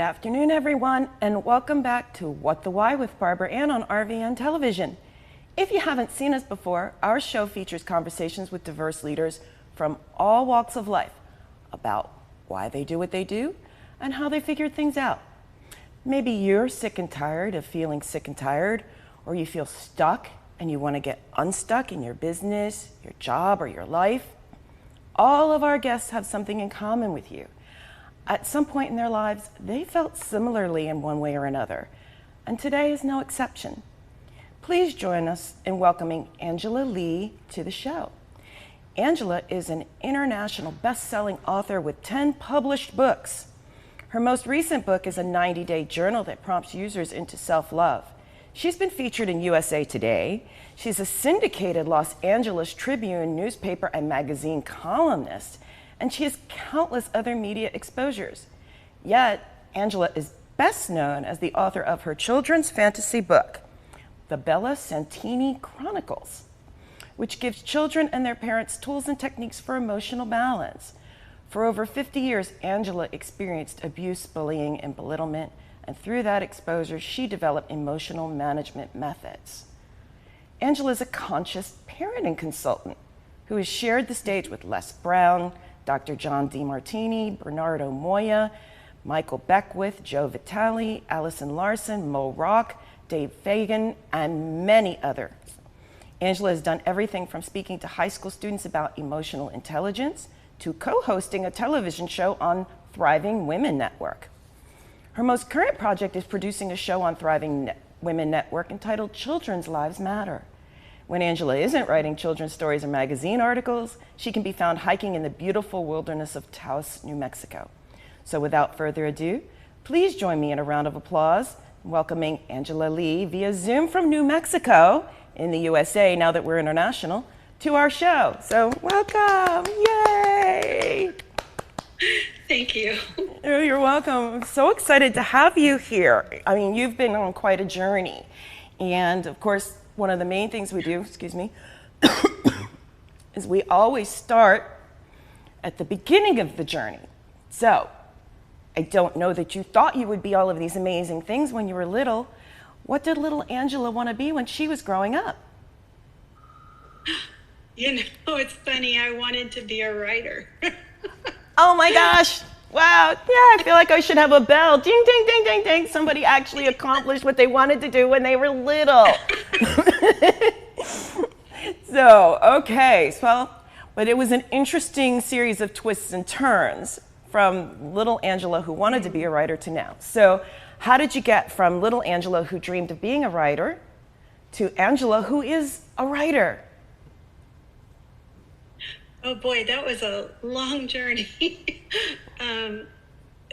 afternoon, everyone, and welcome back to What the Why with Barbara Ann on RVN Television. If you haven't seen us before, our show features conversations with diverse leaders from all walks of life about why they do what they do and how they figured things out. Maybe you're sick and tired of feeling sick and tired, or you feel stuck and you want to get unstuck in your business, your job, or your life. All of our guests have something in common with you. At some point in their lives, they felt similarly in one way or another, and today is no exception. Please join us in welcoming Angela Legh to the show. Angela is an international best-selling author with 10 published books. Her most recent book is a 90-day journal that prompts users into self-love. She's been featured in USA Today. She's a syndicated Los Angeles Tribune newspaper and magazine columnist, and she has countless other media exposures. Yet, Angela is best known as the author of her children's fantasy book, The Bella Santini Chronicles, which gives children and their parents tools and techniques for emotional balance. For over 50 years, Angela experienced abuse, bullying, and belittlement, and through that exposure, she developed emotional management methods. Angela is a conscious parenting consultant who has shared the stage with Les Brown, Dr. John DeMartini, Bernardo Moya, Michael Beckwith, Joe Vitale, Allison Larson, Mo Rock, Dave Fagan, and many others. Angela has done everything from speaking to high school students about emotional intelligence to co-hosting a television show on Thriving Women Network. Her most current project is producing a show on Thriving Women Network entitled Children's Lives Matter. When Angela isn't writing children's stories or magazine articles, she can be found hiking in the beautiful wilderness of Taos, New Mexico. So without further ado, please join me in a round of applause welcoming Angela Legh via Zoom from New Mexico in the USA, now that we're international, to our show. So welcome, yay! Thank you. Oh, you're welcome. I'm so excited to have you here. I mean, you've been on quite a journey. And of course, one of the main things we do, is we always start at the beginning of the journey. So, I don't know that you thought you would be all of these amazing things when you were little. What did little Angela want to be when she was growing up? You know, it's funny, I wanted to be a writer. Oh my gosh. Wow. Yeah, I feel like I should have a bell. Ding, ding, ding, ding, ding. Somebody actually accomplished what they wanted to do when they were little. So, okay. Well, but it was an interesting series of twists and turns from little Angela who wanted to be a writer to now. So, how did you get from little Angela who dreamed of being a writer to Angela who is a writer? Oh boy, that was a long journey.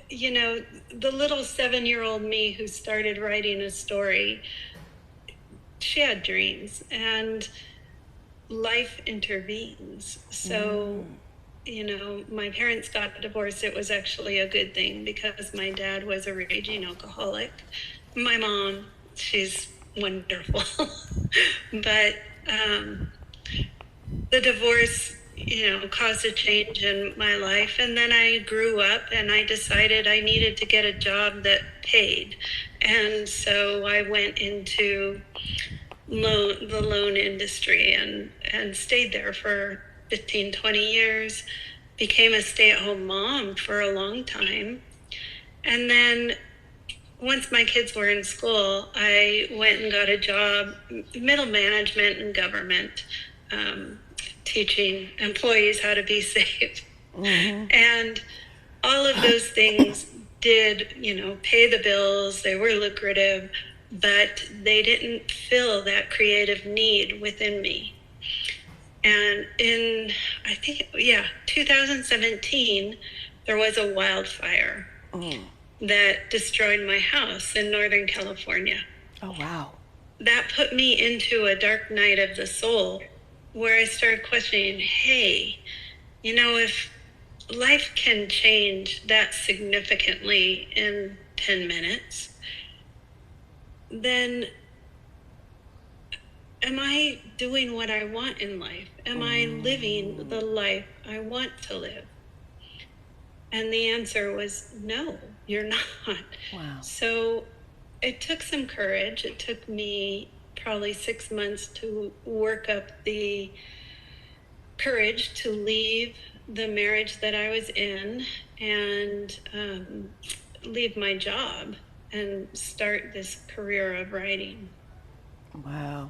You know, the little 7-year-old me who started writing a story, she had dreams and life intervenes. So, you know, my parents got divorced. It was actually a good thing because my dad was a raging alcoholic. My mom, she's wonderful. But the divorce, you know, caused a change in my life. And then I grew up and I decided I needed to get a job that paid. And so I went into the loan industry and stayed there for 15, 20 years, became a stay-at-home mom for a long time. And then once my kids were in school, I went and got a job, middle management and government, teaching employees how to be safe. And all of those things did, you know, pay the bills, they were lucrative, but they didn't fill that creative need within me. And in, I think, 2017, there was a wildfire that destroyed my house in Northern California. Oh, wow. That put me into a dark night of the soul, where I started questioning, hey, you know, if life can change that significantly in 10 minutes, then am I doing what I want in life? Am I living the life I want to live? And the answer was, no, you're not. Wow. So it took some courage. It took me probably 6 months to work up the courage to leave the marriage that I was in and leave my job and start this career of writing. Wow.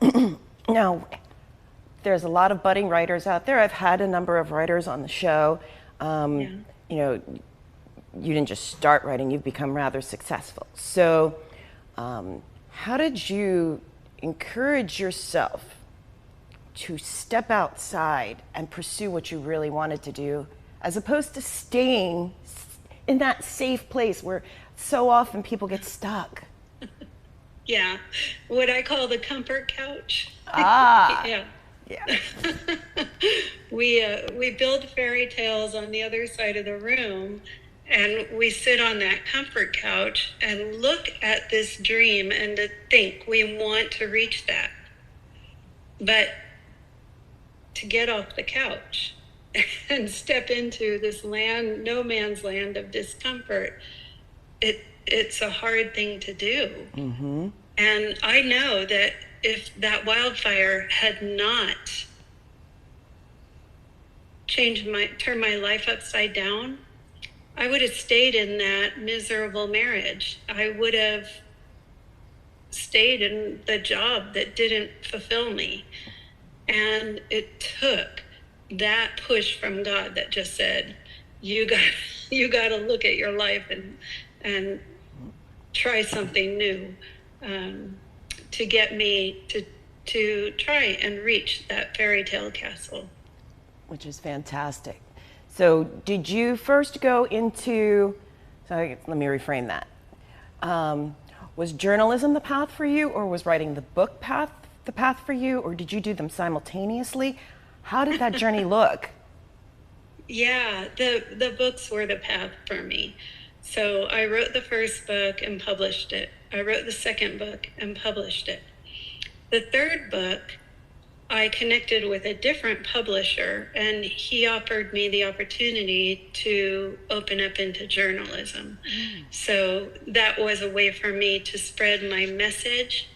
Yeah. Now, there's a lot of budding writers out there. I've had a number of writers on the show. Yeah. You know, you didn't just start writing, you've become rather successful. So, how did you encourage yourself to step outside and pursue what you really wanted to do, as opposed to staying in that safe place where so often people get stuck? Yeah. What I call the comfort couch. Ah. Yeah. Yeah. We build fairy tales on the other side of the room, and we sit on that comfort couch and look at this dream and to think we want to reach that. But to get off the couch and step into this land, no man's land of discomfort, it's a hard thing to do. Mm-hmm. And I know that if that wildfire had not turned my life upside down, I would have stayed in that miserable marriage. I would have stayed in the job that didn't fulfill me. And it took that push from God that just said, you got to look at your life and try something new, to get me to try and reach that fairy tale castle. Which is fantastic. So did you first go into, so let me reframe that. Was journalism the path for you, or was writing the book the path for you, or did you do them simultaneously? How did that journey look? Yeah, the books were the path for me. So I wrote the first book and published it. I wrote the second book and published it. The third book, I connected with a different publisher, and he offered me the opportunity to open up into journalism. So that was a way for me to spread my message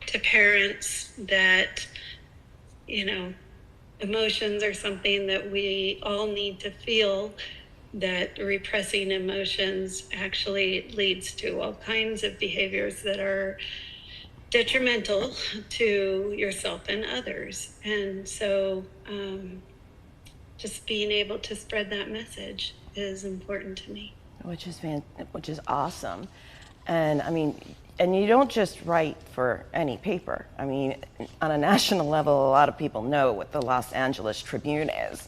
to parents that, emotions are something that we all need to feel, that repressing emotions actually leads to all kinds of behaviors that are detrimental to yourself and others. And so just being able to spread that message is important to me. Which is awesome. And I mean, and you don't just write for any paper. I mean, on a national level, a lot of people know what the Los Angeles Tribune is,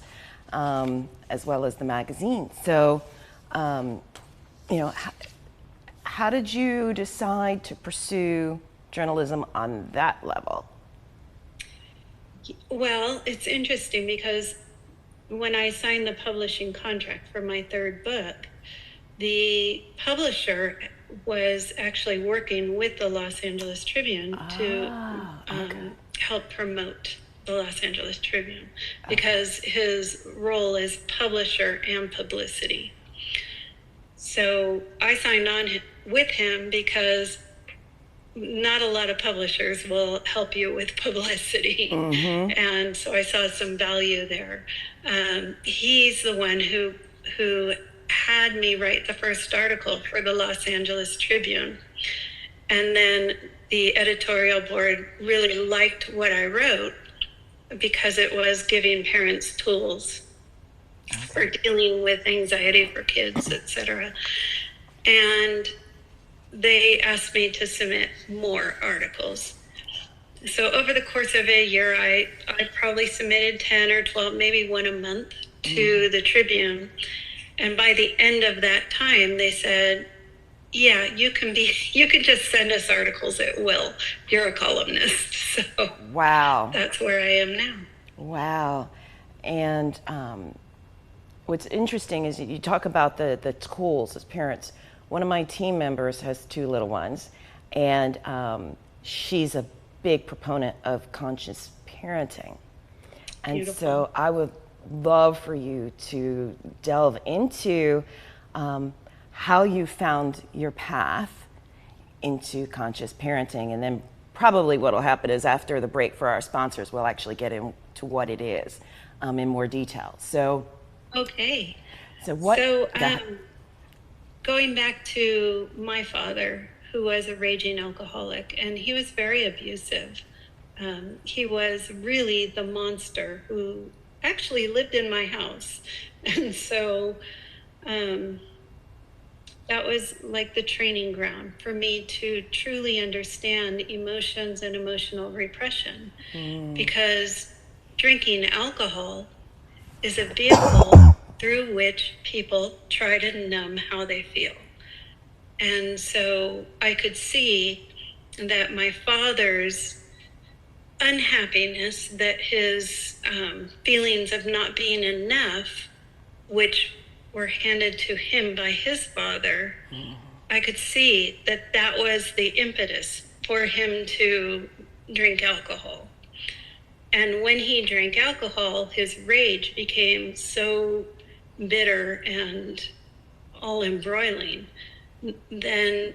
as well as the magazine. So, how did you decide to pursue journalism on that level? Well, it's interesting because when I signed the publishing contract for my third book, the publisher was actually working with the Los Angeles Tribune to help promote the Los Angeles Tribune, because his role is publisher and publicity. So I signed on with him because not a lot of publishers will help you with publicity. Mm-hmm. And so I saw some value there. He's the one who had me write the first article for the Los Angeles Tribune. And then the editorial board really liked what I wrote because it was giving parents tools for dealing with anxiety for kids, etc. And they asked me to submit more articles. So over the course of a year, I probably submitted 10 or 12, maybe one a month to the Tribune. And by the end of that time, they said, yeah, you can just send us articles at will. You're a columnist. So wow, that's where I am now. Wow. And what's interesting is you talk about the tools as parents. One of my team members has 2 little ones, and she's a big proponent of conscious parenting. And Beautiful. so I would love for you to delve into how you found your path into conscious parenting. And then probably what will happen is after the break for our sponsors, we'll actually get into what it is in more detail. So, Okay. so what? So, going back to my father, who was a raging alcoholic, and he was very abusive. He was really the monster who actually lived in my house. And so that was like the training ground for me to truly understand emotions and emotional repression. Because drinking alcohol is a vehicle through which people try to numb how they feel. And so I could see that my father's unhappiness, that his feelings of not being enough, which were handed to him by his father, I could see that that was the impetus for him to drink alcohol. And when he drank alcohol, his rage became so bitter and all embroiling. Then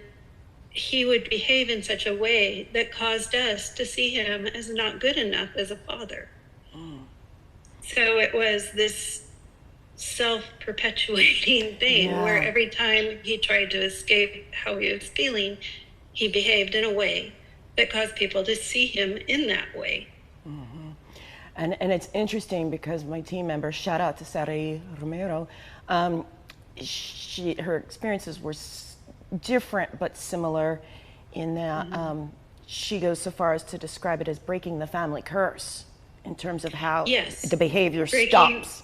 he would behave in such a way that caused us to see him as not good enough as a father. So it was this self-perpetuating thing where every time he tried to escape how he was feeling, he behaved in a way that caused people to see him in that way. And it's interesting because my team member, shout out to Sarai Romero, her experiences were different but similar in that she goes so far as to describe it as breaking the family curse in terms of how the behavior stops.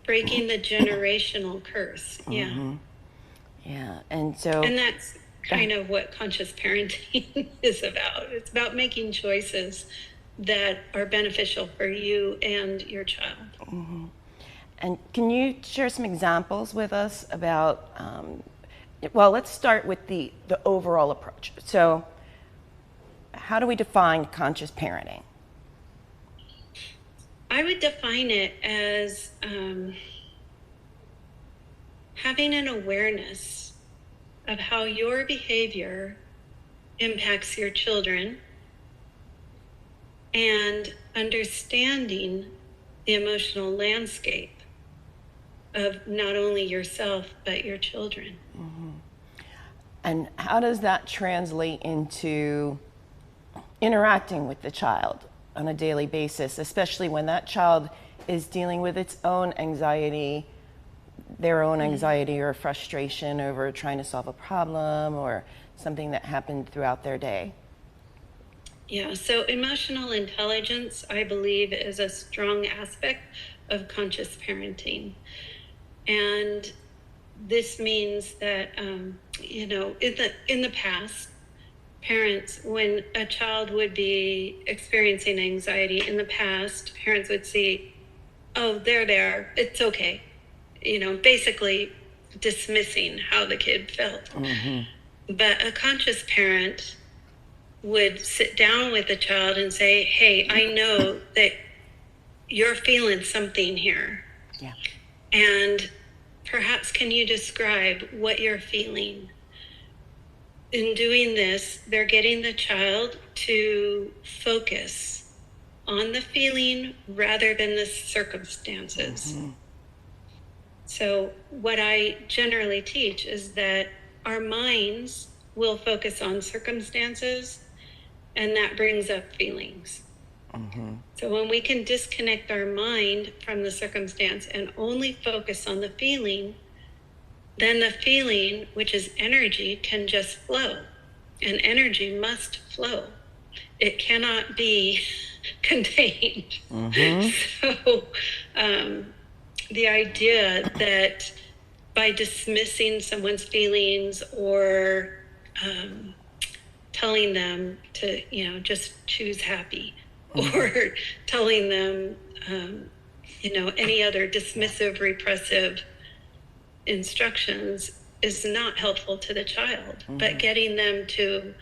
Breaking the generational curse, Yeah, and that's kind of what conscious parenting is about. It's about making choices that are beneficial for you and your child. And can you share some examples with us about, well, let's start with the overall approach. So how do we define conscious parenting? I would define it as having an awareness of how your behavior impacts your children and understanding the emotional landscape of not only yourself, but your children. And how does that translate into interacting with the child on a daily basis, especially when that child is dealing with its own anxiety, their own anxiety or frustration over trying to solve a problem or something that happened throughout their day? Yeah, so emotional intelligence, I believe, is a strong aspect of conscious parenting. And this means that, in the past, parents, when a child would be experiencing anxiety in the past, parents would see, oh, they're there, it's okay. Basically dismissing how the kid felt. But a conscious parent would sit down with the child and say, hey, I know that you're feeling something here. Yeah. And perhaps can you describe what you're feeling? In doing this, they're getting the child to focus on the feeling rather than the circumstances. So what I generally teach is that our minds will focus on circumstances, and that brings up feelings. So when we can disconnect our mind from the circumstance and only focus on the feeling, then the feeling, which is energy, can just flow. And energy must flow. It cannot be contained. So the idea that by dismissing someone's feelings or telling them to, just choose happy, or telling them, any other dismissive, repressive instructions is not helpful to the child. But getting them to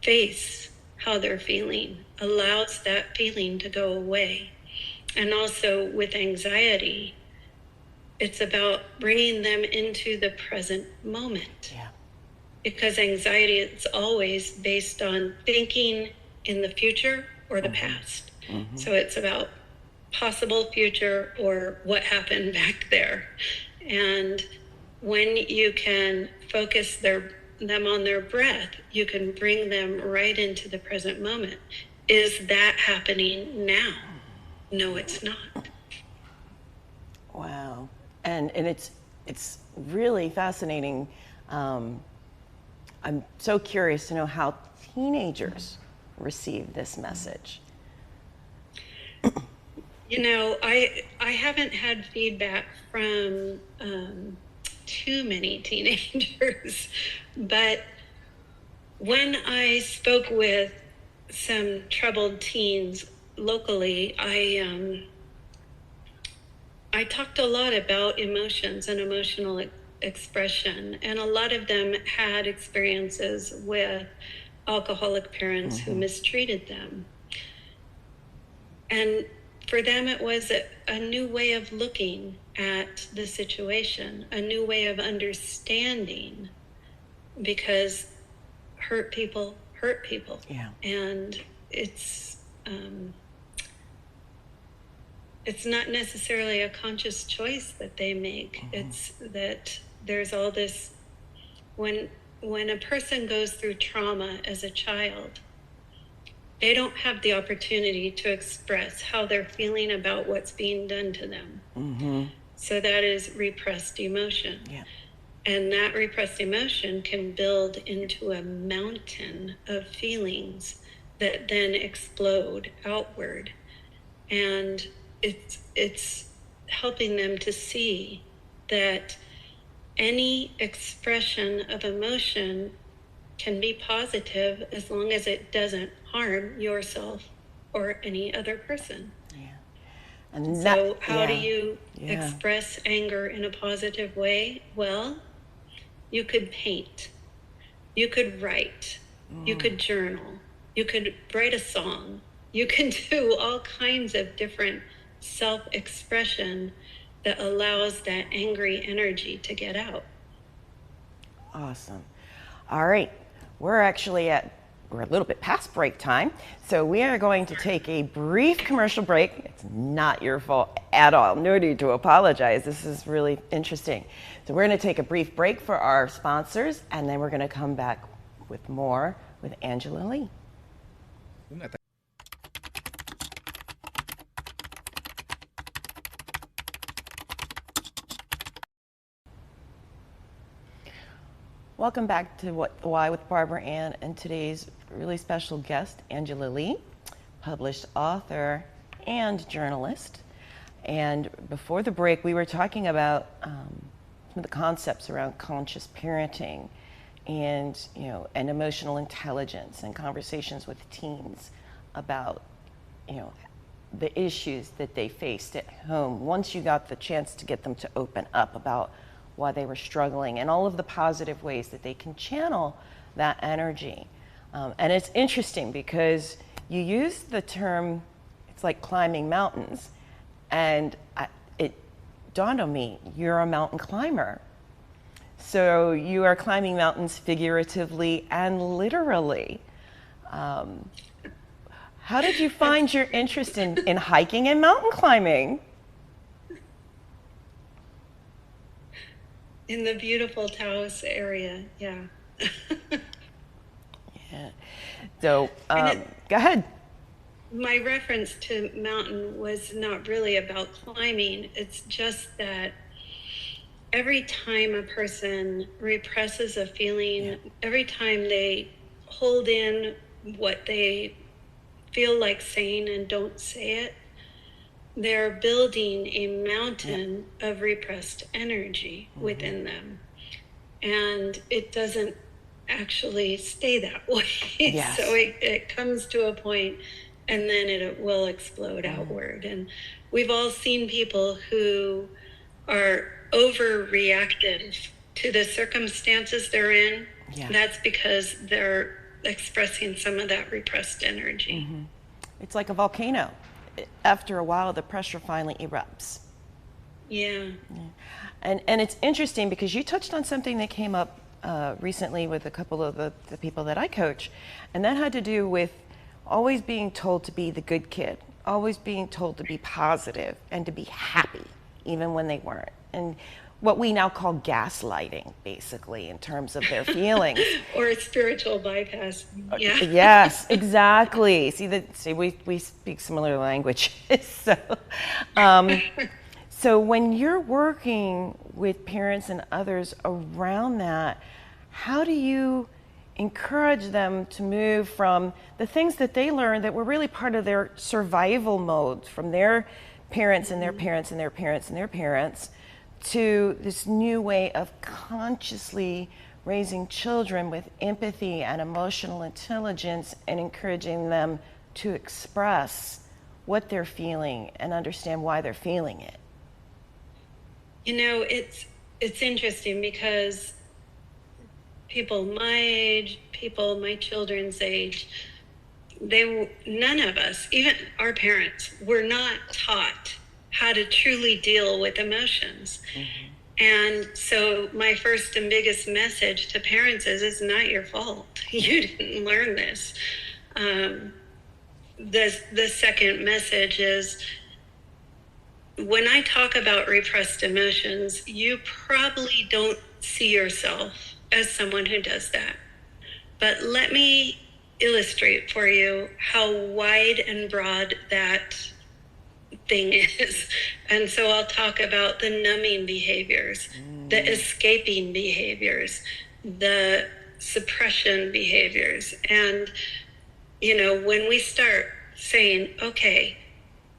face how they're feeling allows that feeling to go away. And also with anxiety, it's about bringing them into the present moment. Yeah. Because anxiety is always based on thinking in the future or the past. So it's about possible future or what happened back there. And when you can focus them on their breath, you can bring them right into the present moment. Is that happening now? No, it's not. Wow. And it's really fascinating. I'm so curious to know how teenagers receive this message. You know, I haven't had feedback from too many teenagers, but when I spoke with some troubled teens locally, I talked a lot about emotions and emotional expression, and a lot of them had experiences with alcoholic parents who mistreated them. And for them, it was a new way of looking at the situation, a new way of understanding, because hurt people hurt people. Yeah. And it's not necessarily a conscious choice that they make. It's that there's all this, when a person goes through trauma as a child, they don't have the opportunity to express how they're feeling about what's being done to them. So that is repressed emotion. Yeah. And that repressed emotion can build into a mountain of feelings that then explode outward. And it's helping them to see that any expression of emotion can be positive as long as it doesn't harm yourself or any other person. Yeah. And So how yeah. do you Yeah. express anger in a positive way? Well, you could paint, you could write, you could journal, you could write a song, you can do all kinds of different self-expression that allows that angry energy to get out. Awesome. All right. We're a little bit past break time, so we are going to take a brief commercial break. It's not your fault at all. No need to apologize. This is really interesting. So we're going to take a brief break for our sponsors, and then we're going to come back with more with Angela Legh. Welcome back to What the Why with Barbara Ann, and today's really special guest, Angela Legh, published author and journalist. And before the break, we were talking about some of the concepts around conscious parenting and emotional intelligence, and conversations with teens about the issues that they faced at home once you got the chance to get them to open up about why they were struggling and all of the positive ways that they can channel that energy. And it's interesting because you use the term, it's like climbing mountains, and it dawned on me, you're a mountain climber. So you are climbing mountains figuratively and literally. How did you find your interest in hiking and mountain climbing? In the beautiful Taos area, yeah. Yeah. So, go ahead. My reference to mountain was not really about climbing. It's just that every time a person represses a feeling, every time they hold in what they feel like saying and don't say it, they're building a mountain of repressed energy within them. And it doesn't actually stay that way. Yes. So it comes to a point and then it will explode outward. And we've all seen people who are overreactive to the circumstances they're in. Yeah. That's because they're expressing some of that repressed energy. It's like a volcano. after a while, the pressure finally erupts. Yeah. And it's interesting because you touched on something that came up recently with a couple of the people that I coach, and that had to do with always being told to be the good kid, always being told to be positive and to be happy, even when they weren't. And what we now call gaslighting, basically, in terms of their feelings. Or spiritual bypass. Yeah. Yes, exactly. See, we speak similar languages. So when you're working with parents and others around that, how do you encourage them to move from the things that they learned that were really part of their survival mode from their parents and their parents and their parents and their parents to this new way of consciously raising children with empathy and emotional intelligence and encouraging them to express what they're feeling and understand why they're feeling it? You know, it's interesting because people my age, people my children's age, none of us, even our parents, were not taught how to truly deal with emotions. And so my first and biggest message to parents is, it's not your fault. You didn't learn this. The second message is, when I talk about repressed emotions, you probably don't see yourself as someone who does that. But let me illustrate for you how wide and broad that thing is. And so I'll talk about the numbing behaviors, the escaping behaviors, the suppression behaviors. And, you know, when we start saying, okay,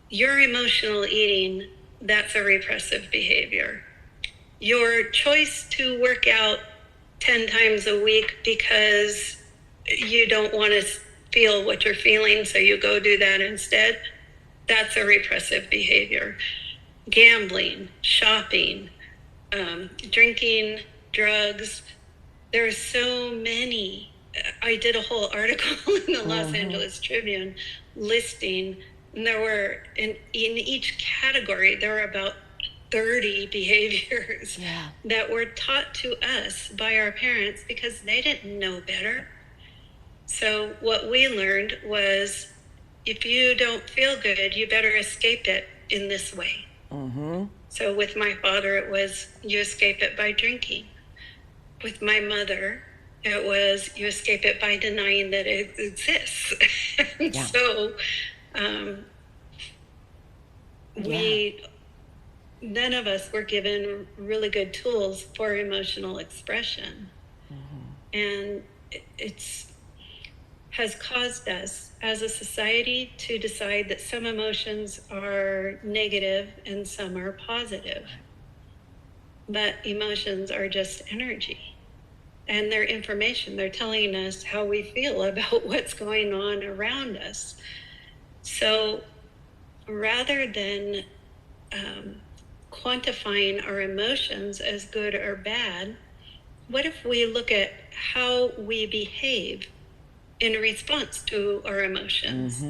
your emotional eating, that's a repressive behavior. Your choice to work out 10 times a week because you don't want to feel what you're feeling, so you go do that instead, that's a repressive behavior. Gambling, shopping, drinking, drugs, there's so many. I did a whole article in the Los Angeles Tribune listing, and there were, in each category, there were about 30 behaviors that were taught to us by our parents because they didn't know better. So what we learned was, if you don't feel good, you better escape it in this way. So with my father, it was, you escape it by drinking. With my mother, it was, you escape it by denying that it exists. So none of us were given really good tools for emotional expression. And it's has caused us as a society to decide that some emotions are negative and some are positive. But emotions are just energy. And they're information. They're telling us how we feel about what's going on around us. So rather than quantifying our emotions as good or bad, what if we look at how we behave in response to our emotions?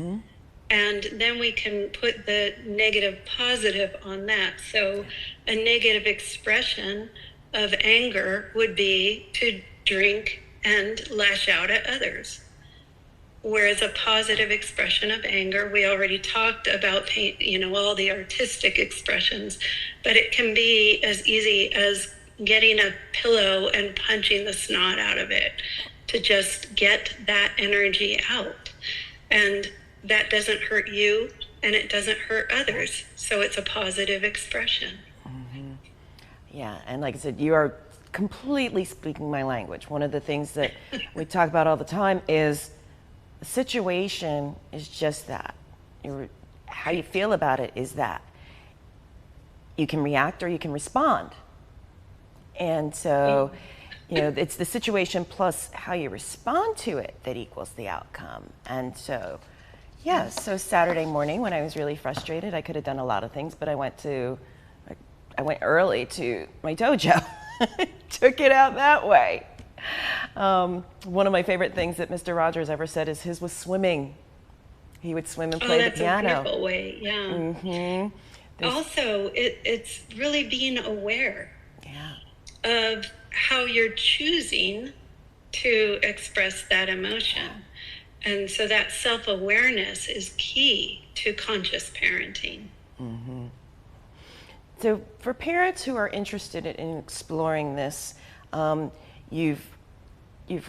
And then we can put the negative positive on that. So a negative expression of anger would be to drink and lash out at others. Whereas a positive expression of anger, we already talked about pain, you know, all the artistic expressions, but it can be as easy as getting a pillow and punching the snot out of it to just get that energy out. And that doesn't hurt you and it doesn't hurt others. So it's a positive expression. Yeah, and like I said, you are completely speaking my language. One of the things that we talk about all the time is the situation is just that. How you feel about it is that. You can react or you can respond. And so, you know, it's the situation plus how you respond to it that equals the outcome. And so, yeah, so Saturday morning when I was really frustrated, I could have done a lot of things, but I went early to my dojo. Took it out that way. One of my favorite things that Mr. Rogers ever said is his was swimming. He would swim and Oh, play the that's a piano. wonderful way. Yeah. Also, it's really being aware of how you're choosing to express that emotion. And so that self-awareness is key to conscious parenting. So for parents who are interested in exploring this, you've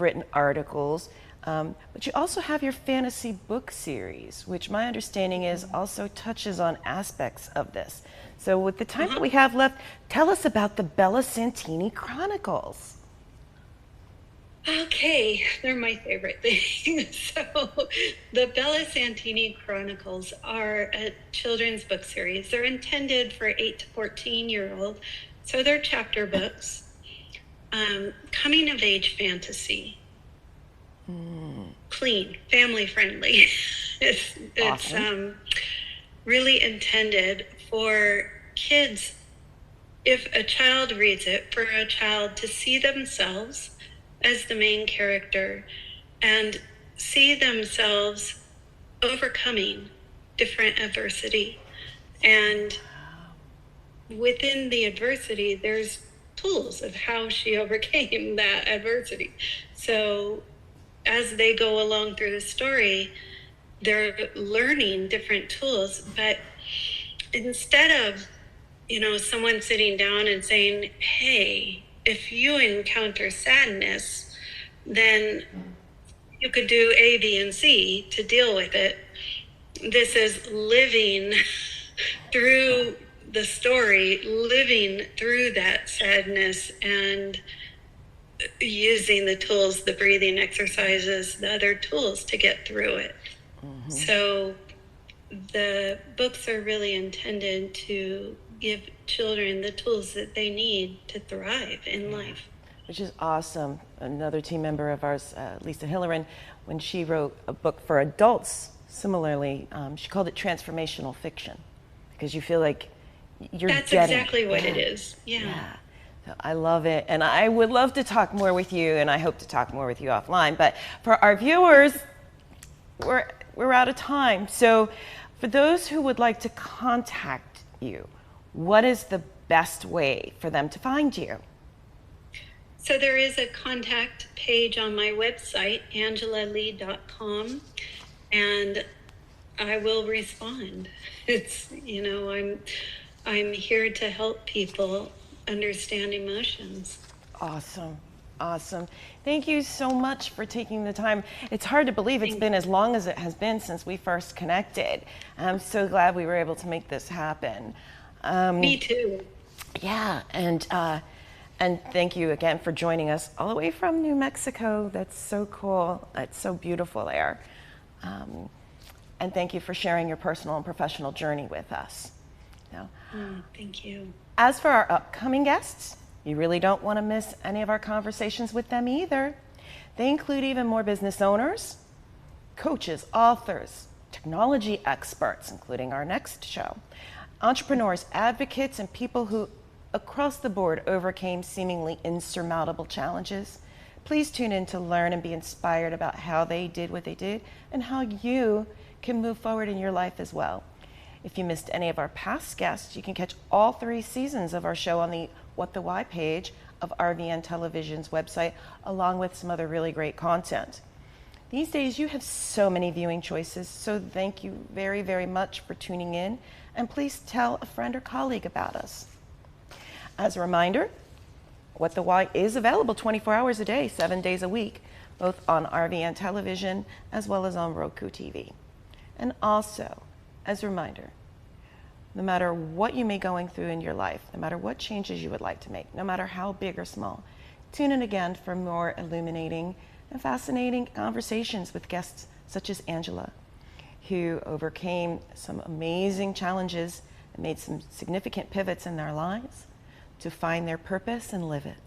written articles, but you also have your fantasy book series, which my understanding is also touches on aspects of this. So with the time that we have left, tell us about the Bella Santini Chronicles. Okay, they're my favorite thing. So the Bella Santini Chronicles are a children's book series. They're intended for 8 to 14-year-old, so they're chapter books. Coming of age fantasy. Clean, family friendly. It's Awesome. really intended for kids, if a child reads it, for a child to see themselves as the main character and see themselves overcoming different adversity. And within the adversity, there's tools of how she overcame that adversity. So as they go along through the story, they're learning different tools, but instead of, someone sitting down and saying, hey, if you encounter sadness, then you could do A, B, and C to deal with it. This is living through the story, living through that sadness and using the tools, the breathing exercises, the other tools to get through it. So the books are really intended to give children the tools that they need to thrive in life. Which is awesome. Another team member of ours, Lisa Hillerin, when she wrote a book for adults, similarly, she called it transformational fiction, because you feel like you're That's getting exactly what it is. Yeah. So I love it, and I would love to talk more with you, and I hope to talk more with you offline. But for our viewers, we're out of time. So for those who would like to contact you, what is the best way for them to find you? So there is a contact page on my website, angelalegh.com, and I will respond. It's, I'm here to help people understand emotions. Awesome. Awesome. Thank you so much for taking the time. It's hard to believe it's been as long as it has been since we first connected. I'm so glad we were able to make this happen. Me too. Yeah, and thank you again for joining us all the way from New Mexico. That's so cool. It's so beautiful there. And thank you for sharing your personal and professional journey with us. Thank you. As for our upcoming guests, you really don't want to miss any of our conversations with them either. They include even more business owners, coaches, authors, technology experts, including our next show, entrepreneurs, advocates, and people who across the board overcame seemingly insurmountable challenges. Please tune in to learn and be inspired about how they did what they did and how you can move forward in your life as well. If you missed any of our past guests, you can catch all 3 seasons of our show on the What the Why page of RVN Television's website, along with some other really great content. These days, you have so many viewing choices, so thank you very, very much for tuning in, and please tell a friend or colleague about us. As a reminder, What the Why is available 24 hours a day, 7 days a week, both on RVN Television as well as on Roku TV. And also, as a reminder, no matter what you may be going through in your life, no matter what changes you would like to make, no matter how big or small, tune in again for more illuminating and fascinating conversations with guests such as Angela, who overcame some amazing challenges and made some significant pivots in their lives to find their purpose and live it.